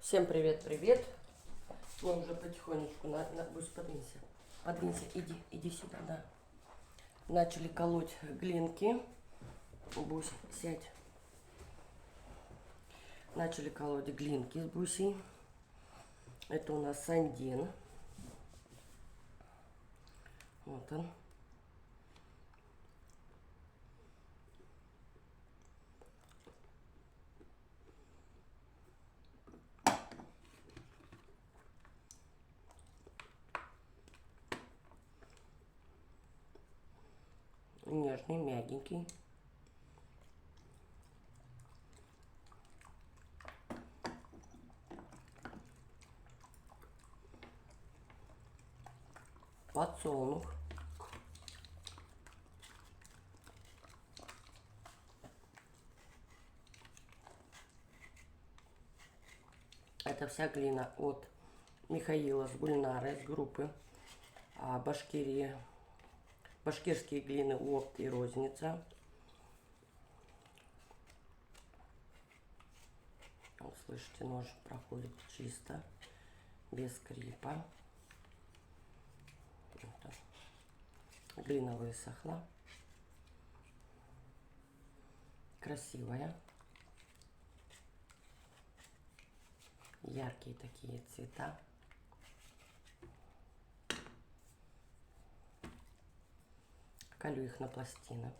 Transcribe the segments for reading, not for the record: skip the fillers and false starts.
Всем привет-привет. Мы уже потихонечку, Бусь, подвинься. Подвинься, иди сюда, да. Начали колоть глинки. Бусь, сядь. Начали колоть глинки с Бусей. Это у нас сандин. Вот он. Нежный, мягенький. Подсолнух. Это вся глина от Михаила с Гульнары, с группы Башкирии. Башкирские глины опт и розница. Вот, слышите, нож проходит чисто, без скрипа. Вот. Глина высохла. Красивая. Яркие такие цвета. Колю их на пластины.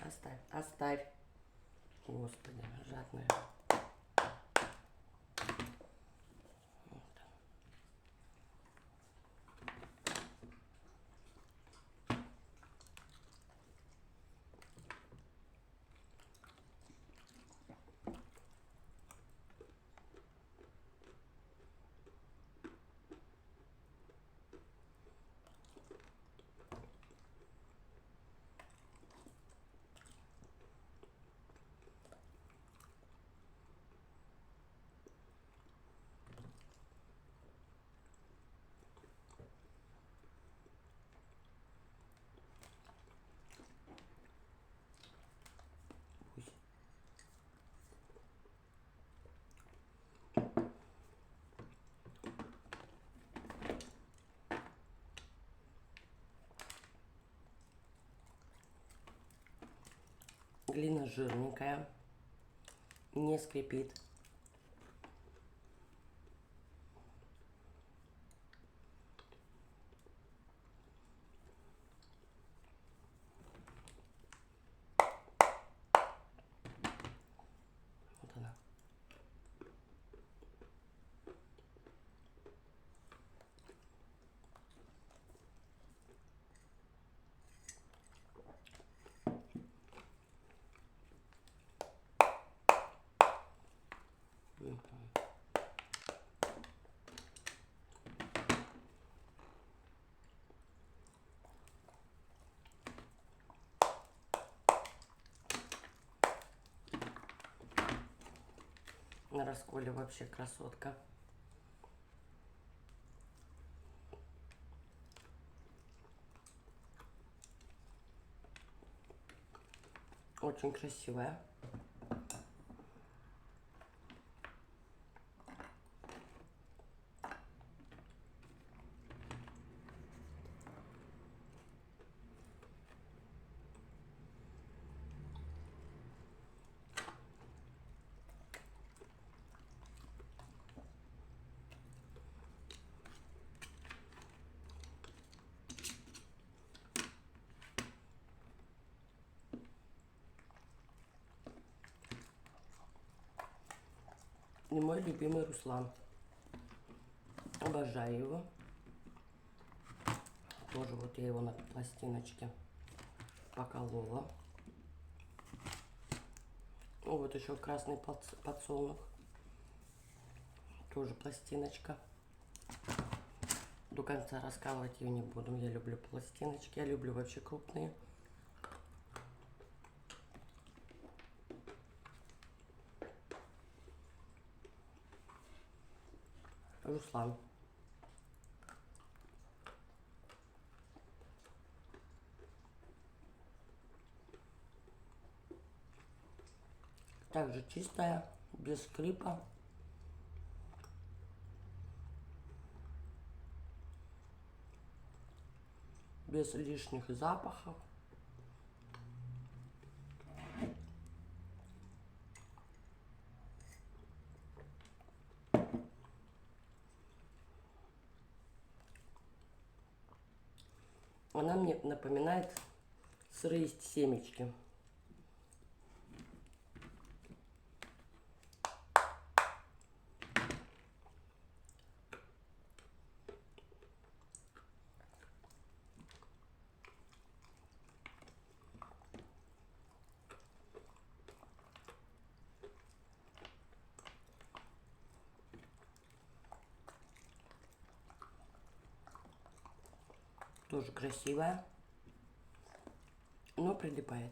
Оставь, оставь. Господи, жадная. Глина жирненькая, не скрипит. Вот она. На расколе вообще красотка. Очень красивая. И мой любимый Руслан. Обожаю его. Тоже вот я его на пластиночке поколола. Вот еще красный подсолнух. Тоже пластиночка. До конца раскалывать ее не буду. Я люблю пластиночки. Я люблю вообще крупные. Руслан. Также чистая, без скрипа. Без лишних запахов. Она мне напоминает сырые семечки. Тоже красивая, но прилипает.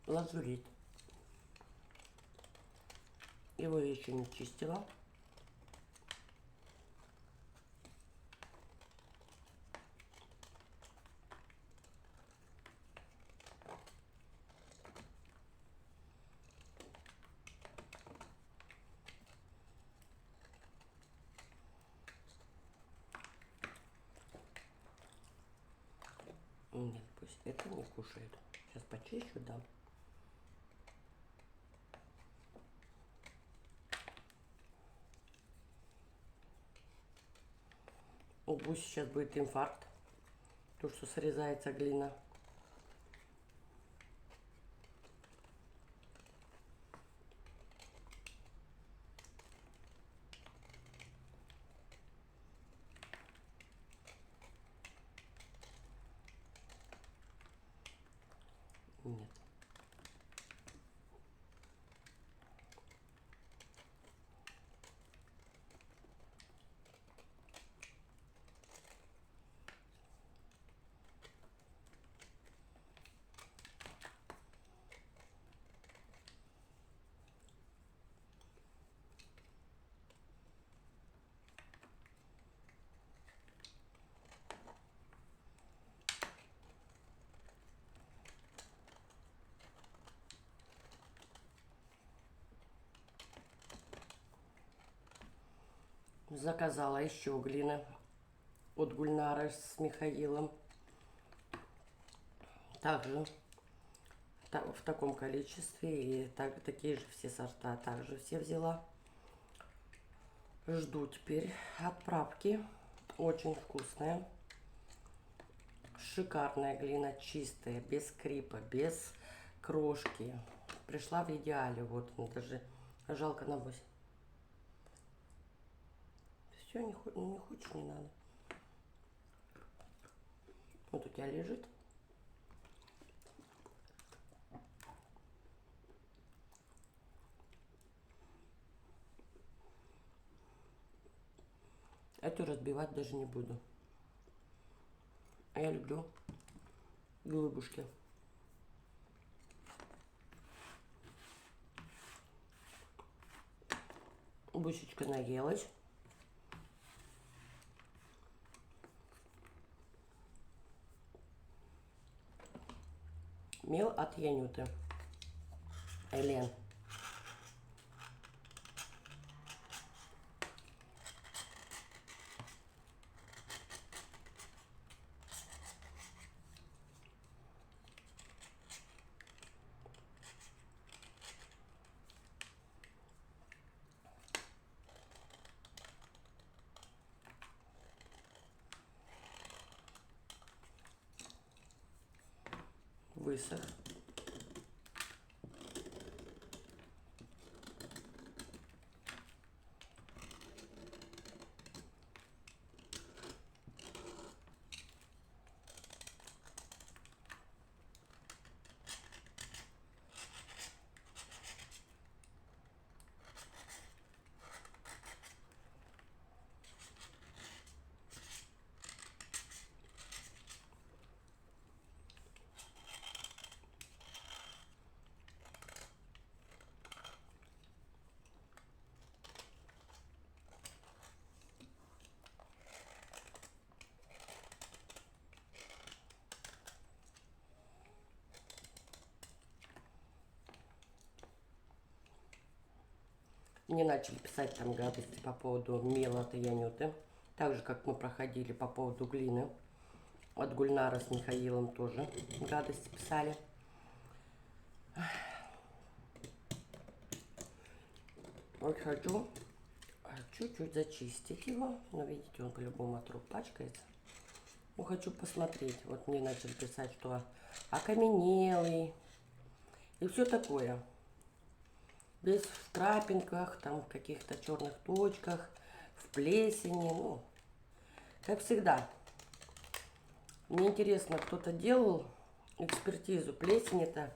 Лазурит. Его я еще не чистила. Нет, пусть это не кушает. Сейчас почищу, да. У гуся сейчас будет инфаркт, то что срезается глина. Нет. Заказала еще глины от Гульнары с Михаилом. Также в таком количестве. И такие же все сорта также все взяла. Жду теперь отправки. Очень вкусная. Шикарная глина, чистая, без скрипа, без крошки. Пришла в идеале. Вот она даже жалко на 8. Все, не хочешь, не надо. Вот у тебя лежит. Эту разбивать даже не буду. А я люблю голубушки. Бусечка наелась. Мел от Янюты. Элен. Высох. Мне начали писать там гадости по поводу мела от Янюты. Так же, как мы проходили по поводу глины. От Гульнара с Михаилом тоже гадости писали. Вот хочу чуть-чуть зачистить его. Но видите, он по-любому от рук пачкается. Ну, хочу посмотреть. Вот мне начали писать, что окаменелый. И все такое. Без в крапинках, там в каких-то черных точках, в плесени. Ну, как всегда. Мне интересно, кто-то делал экспертизу плесени-то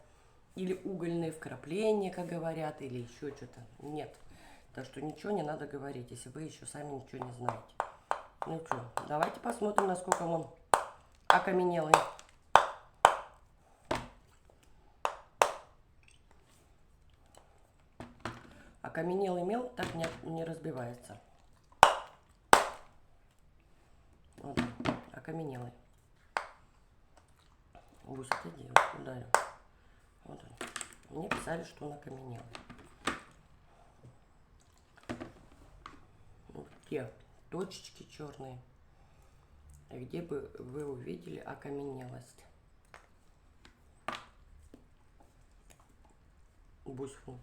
или угольные вкрапления, как говорят, или еще что-то. Нет. Так что ничего не надо говорить, если вы еще сами ничего не знаете. Ну что, давайте посмотрим, насколько он окаменелый. Окаменелый мел так не разбивается. Вот он, окаменелый. Гусь, отойди, ударил. Вот он. Мне писали, что он окаменелый. Вот те точечки черные, где бы вы увидели окаменелость. Буську.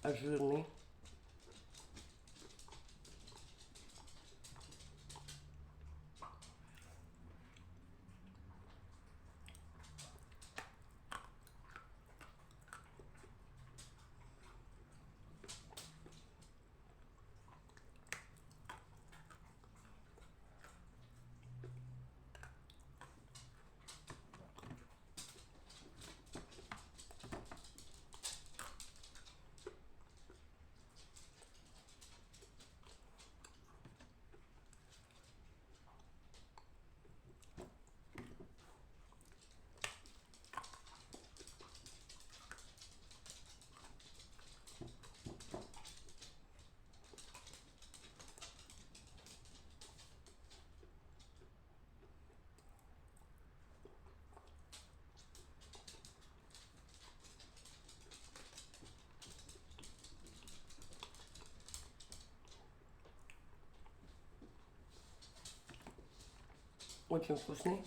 А жирный. Очень вкусный.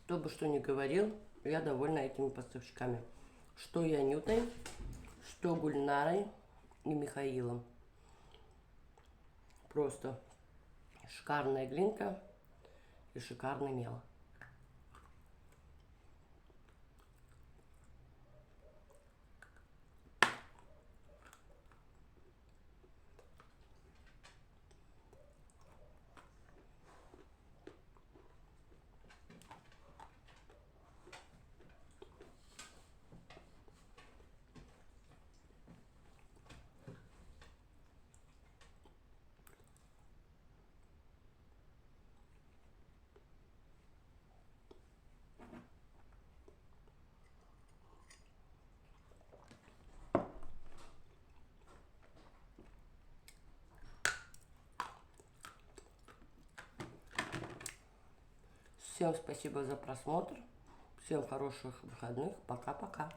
Кто бы что ни говорил, я довольна этими поставщиками. Что Янютой, что Гульнарой и Михаилом. Просто шикарная глинка и шикарный мел. Всем спасибо за просмотр. Всем хороших выходных. Пока-пока.